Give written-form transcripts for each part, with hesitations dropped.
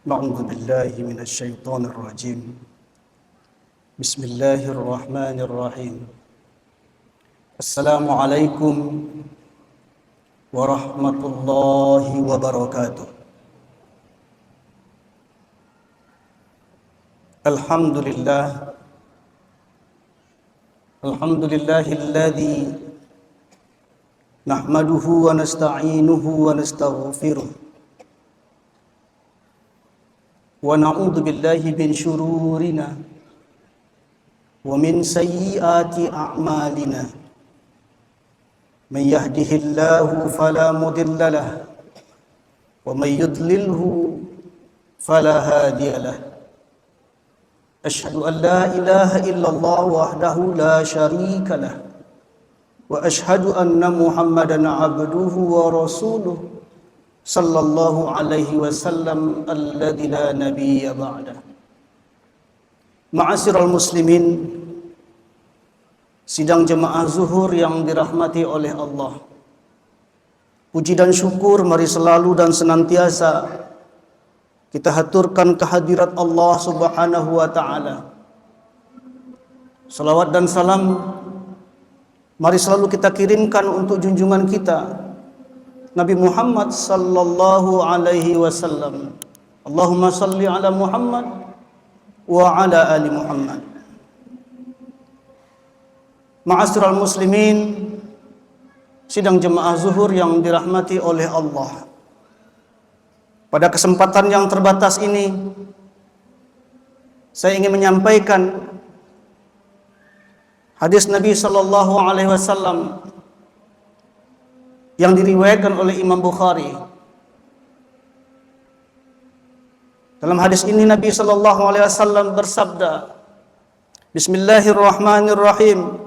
أعوذ بالله من الشيطان الرجيم. بسم الله الرحمن الرحيم. السلام عليكم ورحمة الله وبركاته. الحمد لله الذي نحمده ونستعينه ونستغفره ونعوذ بالله من شرورنا ومن سيئات أعمالنا. من يهده الله فلا مضل له ومن يضلله فلا هادي له. أشهد أن لا إله إلا الله وحده لا شريك له وأشهد أن محمدا عبده ورسوله صلى الله عليه وسلم الذي لا نبي بعده. Ma'asyiral muslimin, sidang jemaah zuhur yang dirahmati oleh Allah. Puji dan syukur mari selalu dan senantiasa kita haturkan kehadirat Allah Subhanahu wa taala. Salawat dan salam mari selalu kita kirimkan untuk junjungan kita Nabi Muhammad sallallahu alaihi wasallam. Allahumma salli ala Muhammad wa ala ali Muhammad. Ma'asyiral muslimin, sidang jemaah zuhur yang dirahmati oleh Allah. Pada kesempatan yang terbatas ini, saya ingin menyampaikan hadis Nabi sallallahu alaihi wasallam yang diriwayatkan oleh Imam Bukhari. Dalam hadis ini Nabi sallallahu alaihi wasallam bersabda, Bismillahirrahmanirrahim.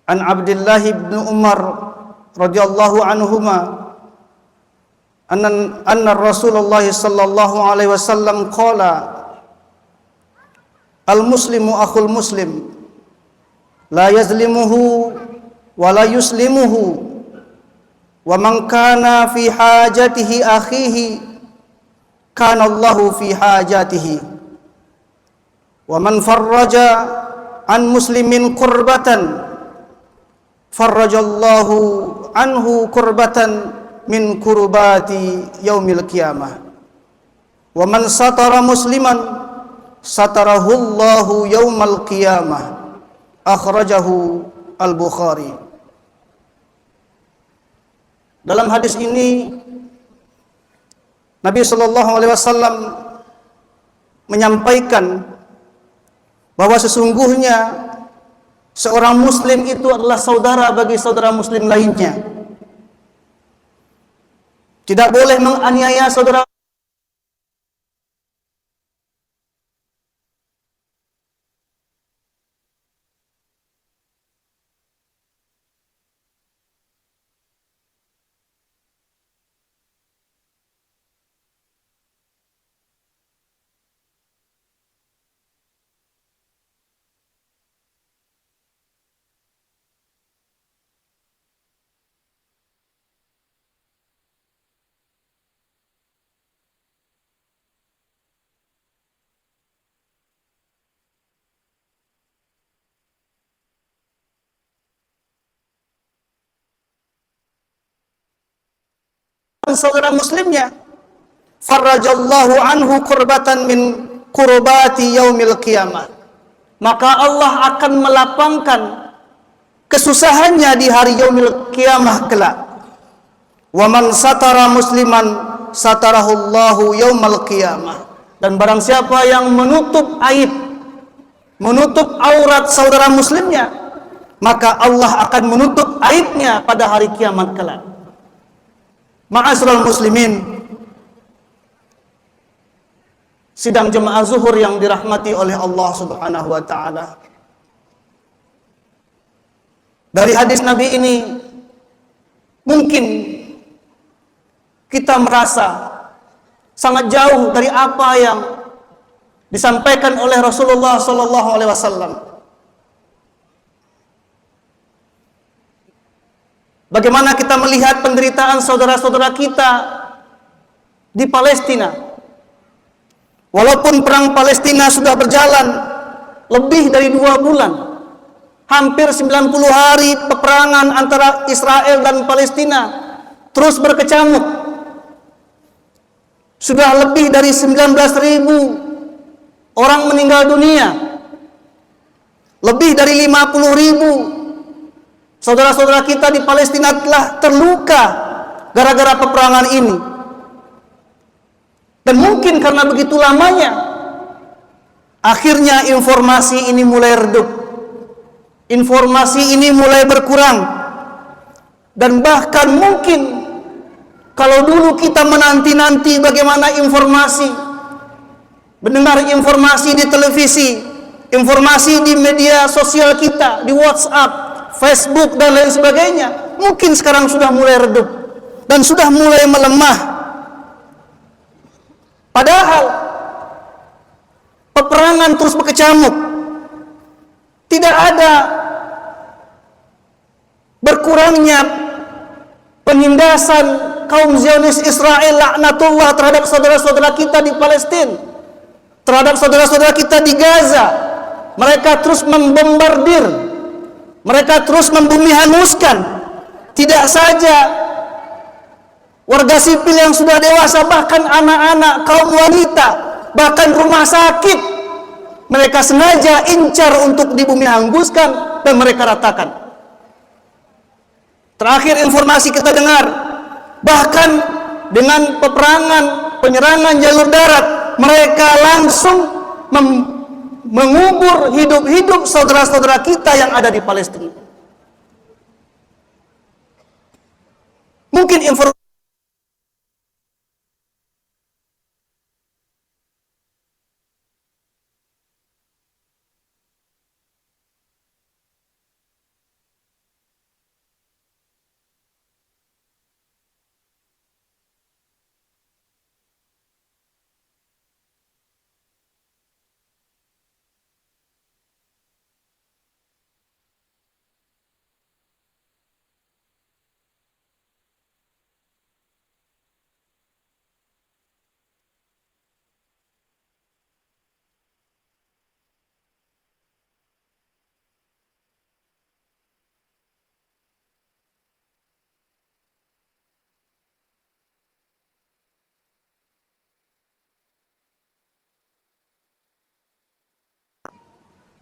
An Abdullah bin Umar radhiyallahu anhuma anna Rasulullah sallallahu alaihi wasallam qala al-muslimu akhul muslim la yazlimuhu wa la yuslimuhu wa man kana fi hajatihi akhihi kana Allahu fi hajatihi wa man farraja an muslimin kurbatan farrajallahu anhu kurbatan min kurbati yaumil qiyamah wa man satara musliman satarahu Allahu yaumal qiyamah. Akhrajahu al-Bukhari. Dalam hadis ini Nabi sallallahu alaihi wasallam menyampaikan bahwa sesungguhnya seorang muslim itu adalah saudara bagi saudara muslim lainnya. Tidak boleh menganiaya saudara saudara muslimnya, farajallahu anhu kurbatan min kurbati yaumil qiyamah, maka Allah akan melapangkan kesusahannya di hari yaumil qiyamah kelak. Wa man satara musliman satarahullahu yaumal qiyamah, dan barang siapa yang menutup aib, menutup aurat saudara muslimnya, maka Allah akan menutup aibnya pada hari kiamat kelak. Ma'asyiral muslimin, sidang jemaah zuhur yang dirahmati oleh Allah Subhanahu wa taala. Dari hadis Nabi ini mungkin kita merasa sangat jauh dari apa yang disampaikan oleh Rasulullah sallallahu alaihi wasallam. Bagaimana kita melihat penderitaan saudara-saudara kita di Palestina, Walaupun perang Palestina sudah berjalan lebih dari 2 bulan, hampir 90 hari peperangan antara Israel dan Palestina terus berkecamuk. Sudah lebih dari 19.000 orang meninggal dunia. Lebih dari 50.000 saudara-saudara kita di Palestina telah terluka gara-gara peperangan ini. Dan mungkin karena begitu lamanya, akhirnya informasi ini mulai redup. Informasi ini mulai berkurang. Dan bahkan mungkin kalau dulu kita menanti-nanti bagaimana informasi, mendengar informasi di televisi, informasi di media sosial kita, di WhatsApp, Facebook dan lain sebagainya, mungkin sekarang sudah mulai redup dan sudah mulai melemah. Padahal peperangan terus berkecamuk. Tidak ada berkurangnya penindasan kaum Zionis Israel laknatullah terhadap saudara-saudara kita di Palestina, terhadap saudara-saudara kita di Gaza. Mereka terus membombardir, mereka terus membumi hanguskan. Tidak saja warga sipil yang sudah dewasa, bahkan anak-anak, kaum wanita, bahkan rumah sakit, mereka sengaja incar untuk dibumi hanguskan dan mereka ratakan. Terakhir informasi kita dengar, bahkan dengan peperangan, penyerangan jalur darat, mereka langsung mengubur hidup-hidup saudara-saudara kita yang ada di Palestina. Mungkin informasi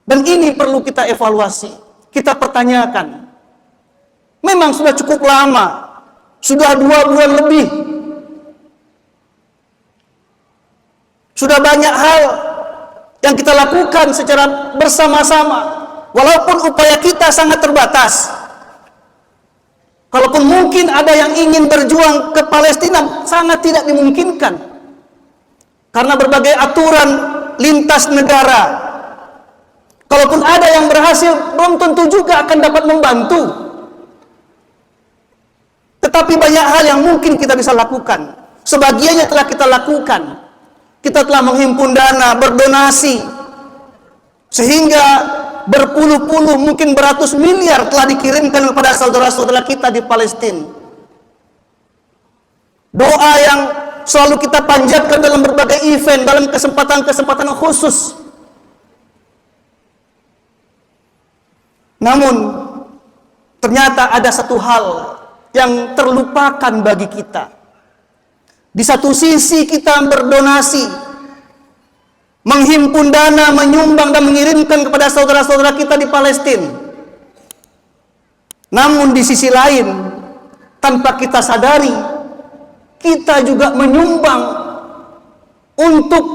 dan ini perlu kita evaluasi, kita pertanyakan. Memang sudah cukup lama, sudah 2 bulan lebih. Sudah banyak hal yang kita lakukan secara bersama-sama, walaupun upaya kita sangat terbatas. Kalaupun mungkin ada yang ingin berjuang ke Palestina, sangat tidak dimungkinkan. Karena berbagai aturan lintas negara. Kalaupun ada yang berhasil, belum tentu juga akan dapat membantu. Tetapi banyak hal yang mungkin kita bisa lakukan. Sebagiannya telah kita lakukan. Kita telah menghimpun dana, berdonasi, sehingga berpuluh-puluh, mungkin beratus miliar telah dikirimkan kepada saudara-saudara kita di Palestina. Doa yang selalu kita panjatkan dalam berbagai event, dalam kesempatan-kesempatan khusus. Namun ternyata ada satu hal yang terlupakan bagi kita. Di satu sisi kita berdonasi, menghimpun dana, menyumbang dan mengirimkan kepada saudara-saudara kita di Palestina. Namun di sisi lain, tanpa kita sadari, kita juga menyumbang untuk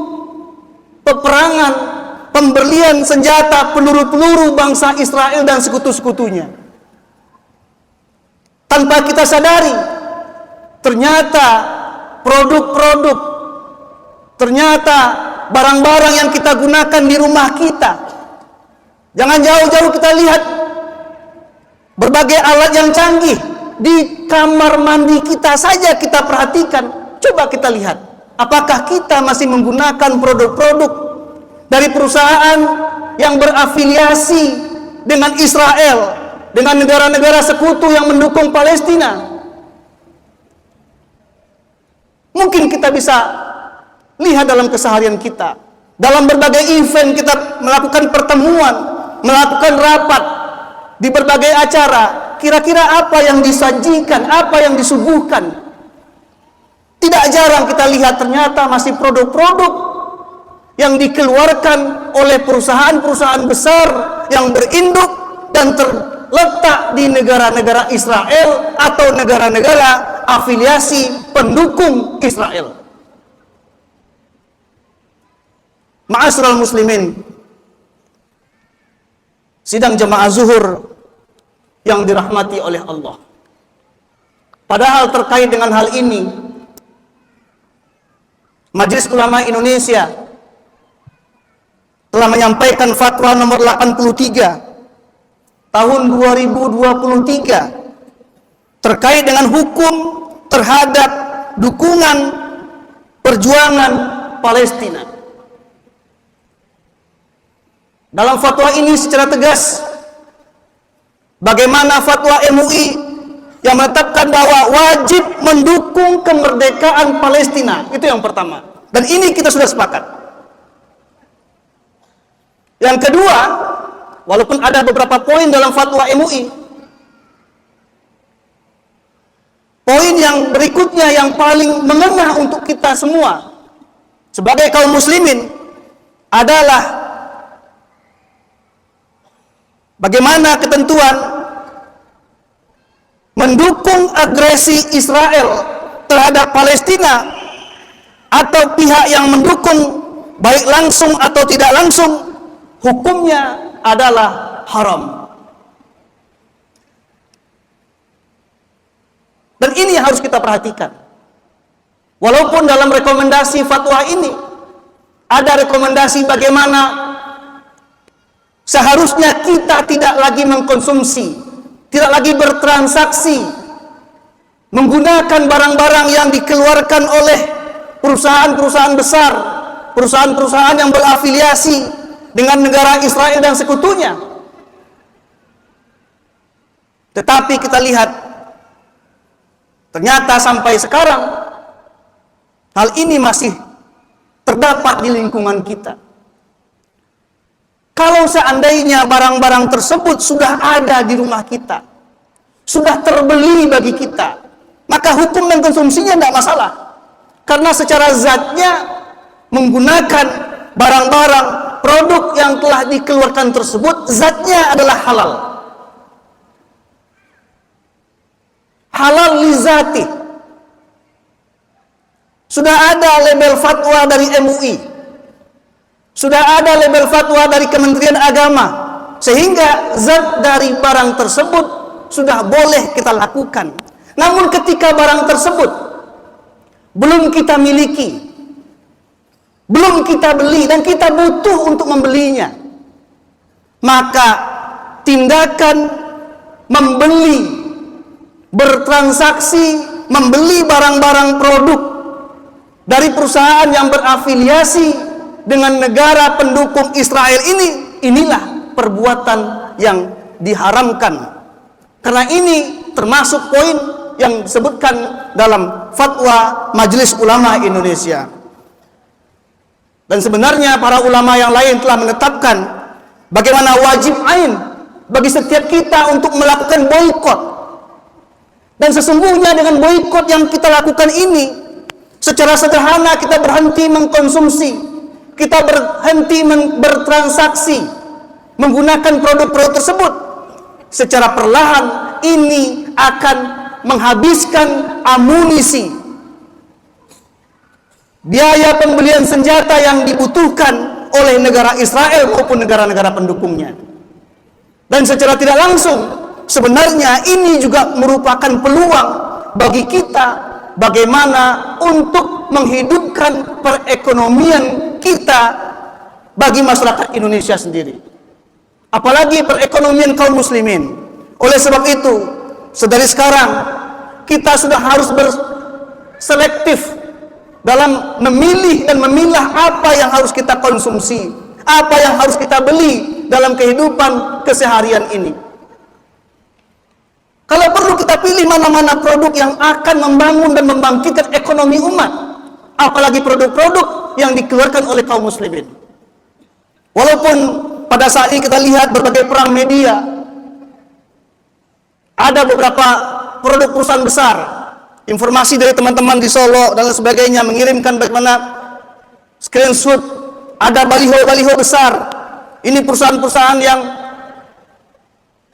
peperangan, pembelian senjata, peluru-peluru bangsa Israel dan sekutu-sekutunya. Tanpa kita sadari, ternyata produk-produk, ternyata barang-barang yang kita gunakan di rumah kita. Jangan jauh-jauh kita lihat berbagai alat yang canggih di kamar mandi kita saja, kita perhatikan. Coba kita lihat, apakah kita masih menggunakan produk-produk dari perusahaan yang berafiliasi dengan Israel, dengan negara-negara sekutu yang mendukung Palestina. Mungkin kita bisa Lihat dalam keseharian kita. Dalam berbagai event kita melakukan pertemuan, melakukan rapat di berbagai acara. Kira-kira apa yang disajikan, apa yang disuguhkan? Tidak jarang kita lihat ternyata masih produk-produk yang dikeluarkan oleh perusahaan-perusahaan besar yang berinduk dan terletak di negara-negara Israel atau negara-negara afiliasi pendukung Israel. Ma'asyiral muslimin, sidang jamaah zuhur yang dirahmati oleh Allah. Padahal terkait dengan hal ini, Majelis Ulama Indonesia telah menyampaikan fatwa nomor 83 tahun 2023 terkait dengan hukum terhadap dukungan perjuangan Palestina. Dalam fatwa ini secara tegas, bagaimana fatwa MUI yang menetapkan bahwa wajib mendukung kemerdekaan Palestina. Itu yang pertama. Dan ini kita sudah sepakat. Yang kedua, walaupun ada beberapa poin dalam fatwa MUI, poin yang berikutnya yang paling mengena untuk kita semua sebagai kaum muslimin adalah bagaimana ketentuan mendukung agresi Israel terhadap Palestina atau pihak yang mendukung baik langsung atau tidak langsung, hukumnya adalah haram. Dan ini yang harus kita perhatikan. Walaupun dalam rekomendasi fatwa ini ada rekomendasi bagaimana seharusnya kita tidak lagi mengkonsumsi, tidak lagi bertransaksi menggunakan barang-barang yang dikeluarkan oleh perusahaan-perusahaan besar, perusahaan-perusahaan yang berafiliasi dengan negara Israel dan sekutunya. Tetapi kita lihat, ternyata sampai sekarang hal ini masih terdapat di lingkungan kita. Kalau seandainya barang-barang tersebut sudah ada di rumah kita, sudah terbeli bagi kita, maka hukum dan konsumsinya tidak masalah. Karena secara zatnya menggunakan barang-barang produk yang telah dikeluarkan tersebut, zatnya adalah halal. Halal lizati. Sudah ada label fatwa dari MUI. Sudah ada label fatwa dari Kementerian Agama, sehingga zat dari barang tersebut sudah boleh kita lakukan. Namun ketika barang tersebut belum kita miliki, belum kita beli, dan kita butuh untuk membelinya, maka tindakan membeli, bertransaksi, membeli barang-barang produk dari perusahaan yang berafiliasi dengan negara pendukung Israel inilah perbuatan yang diharamkan. Karena ini termasuk poin yang disebutkan dalam fatwa Majelis Ulama Indonesia. Dan sebenarnya para ulama yang lain telah menetapkan bagaimana wajib ain bagi setiap kita untuk melakukan boikot. Dan sesungguhnya dengan boikot yang kita lakukan ini, secara sederhana kita berhenti mengkonsumsi, kita berhenti bertransaksi menggunakan produk-produk tersebut. Secara perlahan ini akan menghabiskan amunisi, biaya pembelian senjata yang dibutuhkan oleh negara Israel maupun negara-negara pendukungnya. Dan secara tidak langsung sebenarnya ini juga merupakan peluang bagi kita bagaimana untuk menghidupkan perekonomian kita bagi masyarakat Indonesia sendiri, apalagi perekonomian kaum muslimin. Oleh sebab itu, sedari sekarang kita sudah harus berselektif dalam memilih dan memilah apa yang harus kita konsumsi, apa yang harus kita beli dalam kehidupan keseharian ini. Kalau perlu kita pilih mana-mana produk yang akan membangun dan membangkitkan ekonomi umat, apalagi produk-produk yang dikeluarkan oleh kaum muslimin. Walaupun pada saat ini kita lihat berbagai perang media, ada beberapa produk perusahaan besar, informasi dari teman-teman di Solo dan sebagainya mengirimkan bagaimana screenshot, ada baliho-baliho besar. Ini perusahaan-perusahaan yang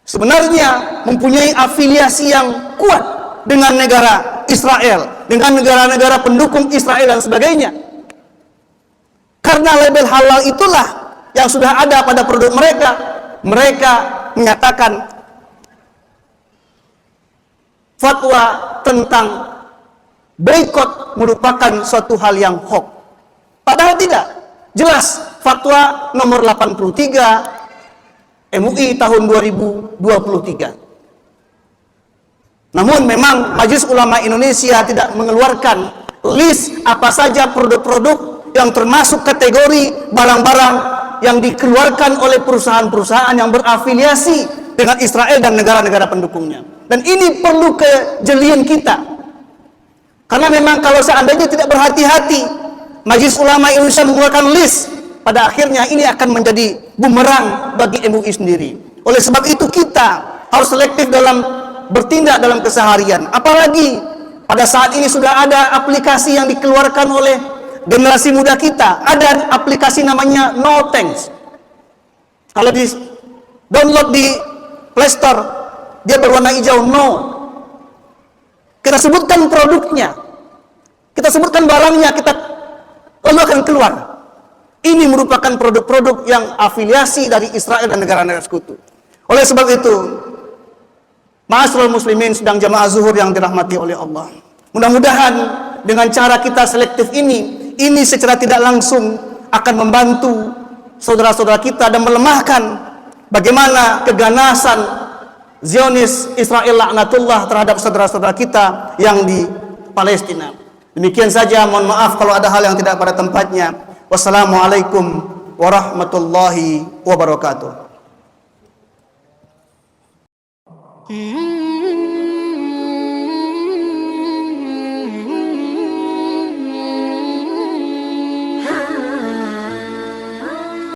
sebenarnya mempunyai afiliasi yang kuat dengan negara Israel, dengan negara-negara pendukung Israel dan sebagainya. Karena label halal itulah yang sudah ada pada produk mereka, mereka menyatakan fatwa tentang boikot merupakan suatu hal yang hoax. Padahal tidak. Jelas fatwa nomor 83 MUI tahun 2023. Namun memang Majelis Ulama Indonesia tidak mengeluarkan list apa saja produk-produk yang termasuk kategori barang-barang yang dikeluarkan oleh perusahaan-perusahaan yang berafiliasi dengan Israel dan negara-negara pendukungnya. Dan ini perlu kejelian kita. Karena memang kalau seandainya tidak berhati-hati, Majelis Ulama Indonesia mengeluarkan list, pada akhirnya ini akan menjadi bumerang bagi MUI sendiri. Oleh sebab itu kita harus selektif dalam bertindak dalam keseharian. Apalagi pada saat ini sudah ada aplikasi yang dikeluarkan oleh generasi muda kita. Ada aplikasi namanya No Thanks. Kalau di download di Play Store, dia berwarna hijau, no. Kita sebutkan produknya, kita sebutkan barangnya, kita lalu akan keluar. Ini merupakan produk-produk yang afiliasi dari Israel dan negara-negara sekutu. Oleh sebab itu, ma'asyiral muslimin sedang jamaah zuhur yang dirahmati oleh Allah, mudah-mudahan dengan cara kita selektif ini secara tidak langsung akan membantu saudara-saudara kita dan melemahkan bagaimana keganasan Zionis Israel laknatullah terhadap saudara-saudara kita yang di Palestina. Demikian saja, mohon maaf kalau ada hal yang tidak pada tempatnya. Wassalamualaikum warahmatullahi wabarakatuh.